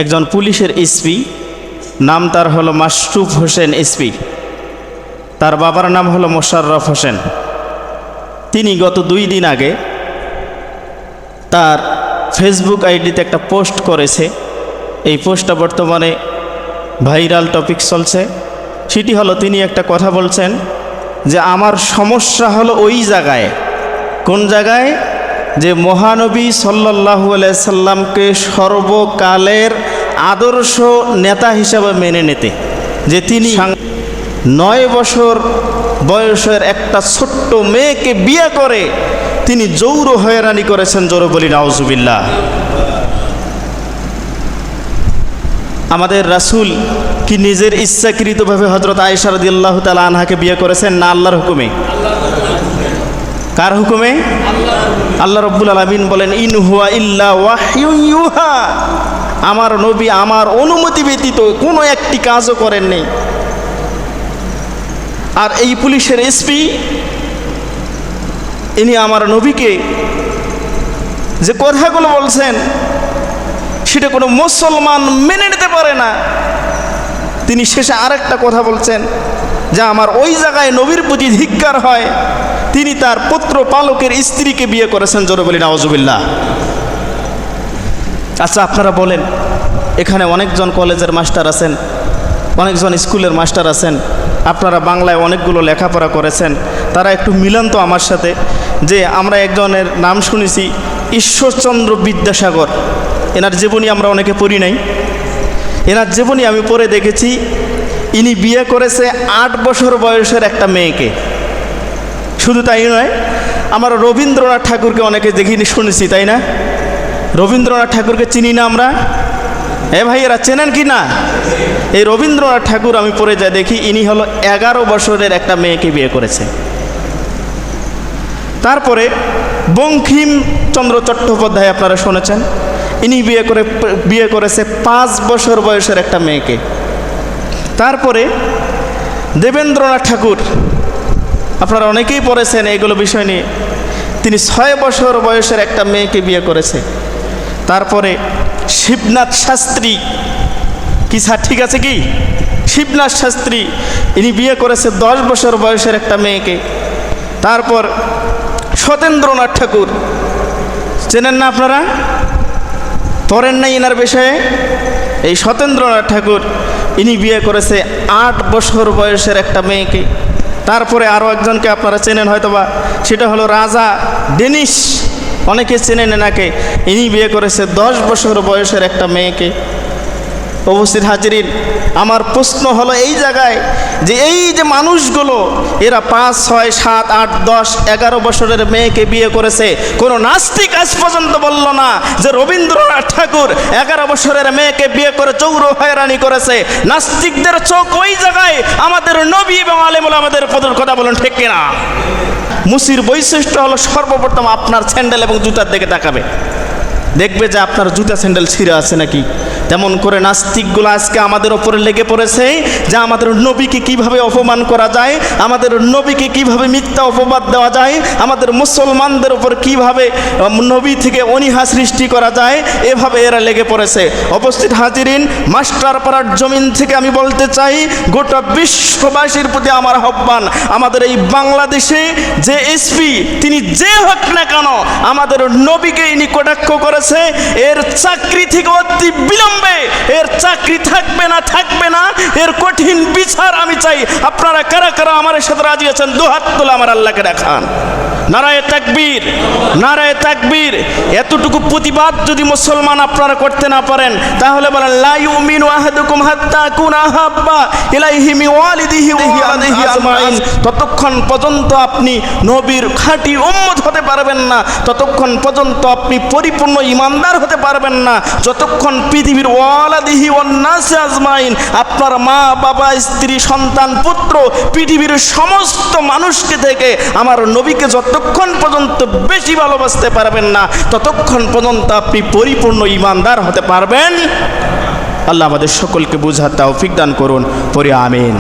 একজন পুলিশের এসপি, নাম তার হলো মাশরুফ হোসেন এসপি। তার বাবার নাম হলো মোশাররফ হোসেন। তিনি গত 2 দিন আগে তার ফেসবুক আইডিতে একটা পোস্ট করেছে। এই পোস্টটা বর্তমানে ভাইরাল টপিক চলছে। সেটি হলো তিনি একটা কথা বলছেন যে আমার সমস্যা হলো ওই জায়গায়, কোন জায়গায়, যে মহানবী সাল্লাল্লাহু আলাইহি সাল্লামকে সর্বকালের আদর্শ নেতা হিসাবে মেনে নিতে, যে তিনি 9 বছর বয়সের একটা ছোট্ট মেয়েকে বিয়ে করে তিনি যৌন হয়রানি করেছেন। জোরে বলি নাউজুবিল্লাহ। আমাদের রাসূল কি নিজের ইচ্ছাকৃতভাবে হযরত আয়েশা রাদিয়াল্লাহু তাআলা আনহাকে বিয়ে করেছেন না আল্লাহর হুকুমে? কার হুকুমে? আল্লাহ রাব্বুল আলামিন বলেন ইন হুয়া ইল্লা ওয়াহয়ুন ইউহা, আমার নবী আমার অনুমতি ব্যতীত কোনো একটি কাজও করেননি। আর এই পুলিশের এসপি ইনি আমার নবীকে যে কথাগুলো বলছেন সেটা কোনো মুসলমান মেনে নিতে পারে না। তিনি শেষে আরেকটা কথা বলছেন যে আমার ওই জায়গায় নবীর প্রতি ধিক্কার হয়, তিনি তার পুত্র পালকের স্ত্রীকে বিয়ে করেছেন। জোরে বলি নাউজুবিল্লাহ। আচ্ছা, আপনারা বলেন, এখানে অনেকজন কলেজের মাস্টার আছেন, অনেকজন স্কুলের মাস্টার আছেন, আপনারা বাংলায় অনেকগুলো লেখাপড়া করেছেন, তারা একটু মিলান তো আমার সাথে, যে আমরা একজনের নাম শুনেছি ঈশ্বরচন্দ্র বিদ্যাসাগর। এনার জীবনী আমরা অনেকে পড়ি নাই। এনার জীবনী আমি পড়ে দেখেছি, ইনি বিয়ে করেছে 8 বছর বয়সের একটা মেয়েকে। শুধু তাই নয়, আমরা রবীন্দ্রনাথ ঠাকুরকে অনেকে দেখিনি, শুনেছি, তাই না? রবীন্দ্রনাথ ঠাকুরকে চিনি না আমরা? ভাই, এরা চেনেন কি না? এই রবীন্দ্রনাথ ঠাকুর আমি পড়ে যা দেখি, ইনি হলো 11 বছরের একটা মেয়েকে বিয়ে করেছে। তারপরে বঙ্কিমচন্দ্র চট্টোপাধ্যায় আপনারা শুনেছেন, ইনি বিয়ে করেছে 5 বছর বয়সের একটা মেয়েকে। তারপরে দেবেন্দ্রনাথ ঠাকুর, আপনারা অনেকেই পড়েছেন এগুলো বিষয় নিয়ে, তিনি 6 বছর বয়সের একটা মেয়েকে বিয়ে করেছে। তারপরে শিবনাথ শাস্ত্রী, কি স্যার ঠিক আছে কি? শিবনাথ শাস্ত্রী, ইনি বিয়ে করেছে 10 বছর বয়সের একটা মেয়েকে। তারপর সত্যেন্দ্রনাথ ঠাকুর, চেনেন না আপনারা? পড়েন নাই এনার বিষয়ে? এই সত্যেন্দ্রনাথ ঠাকুর, ইনি বিয়ে করেছে 8 বছর বয়সের একটা মেয়েকে। তারপরে আরও একজনকে আপনারা চেনেন হয়তোবা, সেটা হলো রাজা ডেনিস, অনেকে চেনেন এনাকে। ইনি বিয়ে করেছে 10 বছর বয়সের একটা মেয়েকে। উপস্থিত হাজিরিন, আমার প্রশ্ন হলো এই জায়গায় যে এই যে মানুষগুলো এরা 5, 6, 7, 8, 10, 11 বছরের মেয়েকে বিয়ে করেছে, কোনো নাস্তিক আজ পর্যন্ত বলল না যে রবীন্দ্রনাথ ঠাকুর 11 বছরের মেয়েকে বিয়ে করে যৌন হয়রানি করেছে। নাস্তিকদের চোখ ওই জায়গায়, আমাদের নবী এবং আলেমুল আমাদের কথা বলেন ঠিক কিনা? মুসির বৈশিষ্ট্য হলো সর্বপ্রথম আপনার স্যান্ডেল এবং জুতার দিকে তাকাবে, দেখবে যে আপনার জুতা স্যান্ডেল ছিঁড়ে আছে নাকি। তেমন করে নাস্তিকগুলো আজকে আমাদের ওপরে লেগে পড়েছে যে আমাদের নবীকে কিভাবে অপমান করা যায়, আমাদের নবীকে কিভাবে মিথ্যা অপবাদ দেওয়া যায়, আমাদের মুসলমানদের ওপর কিভাবে নবী থেকে অনীহা সৃষ্টি করা যায়, এভাবে এরা লেগে পড়েছে। উপস্থিত হাজিরিন, মাস্টারপাড়ার জমিন থেকে আমি বলতে চাই, গোটা বিশ্ববাসীর প্রতি আমার আহ্বান, আমাদের এই বাংলাদেশে যে এসপি তিনি যে হোক না কেন, আমাদের নবীকে ইনি কটাক্ষ করেছে, এর চাকরি থেকে অতি বিলম্বে এর চাকরি থাকবে না, এর কঠিন বিচার আমি চাই। আপনারা কারা কারা আমার সাথে রাজি আছেন? 2 হাত তুলে আমার আল্লাহকে দেখান। নারায়ে তাকবীর, নারায়ে তাকবীর। এতটুকু প্রতিবাদ যদি মুসলমান আপনারা করতে না পারেন, তাহলে বলেন লা ইউমিনু আহাদুকুম হাত্তা আকুনা আহাব্বা ইলাইহি মিন ওয়ালিদিহি ওয়া ওয়ালিহি আজমাইন। ততক্ষণ পর্যন্ত আপনি নবীর খাঁটি উম্মত হতে পারবেন না, ততক্ষণ পর্যন্ত আপনি পরিপূর্ণ ঈমানদার হতে পারবেন না, যতক্ষণ পৃথিবীর ওয়ালাদিহি ওয়ান নাস আজমাইন, আপনার মা বাবা স্ত্রী সন্তান পুত্র পৃথিবীর সমস্ত মানুষকে থেকে আমার নবীকে যতক্ষণ পর্যন্ত বেশি ভালোবাসতে পারবেন না, ততক্ষণ পর্যন্ত আপনি পরিপূর্ণ ঈমানদার হতে পারবেন। আল্লাহ আমাদের সকলকে বুঝার তৌফিক দান করুন। পড়ি আমিন।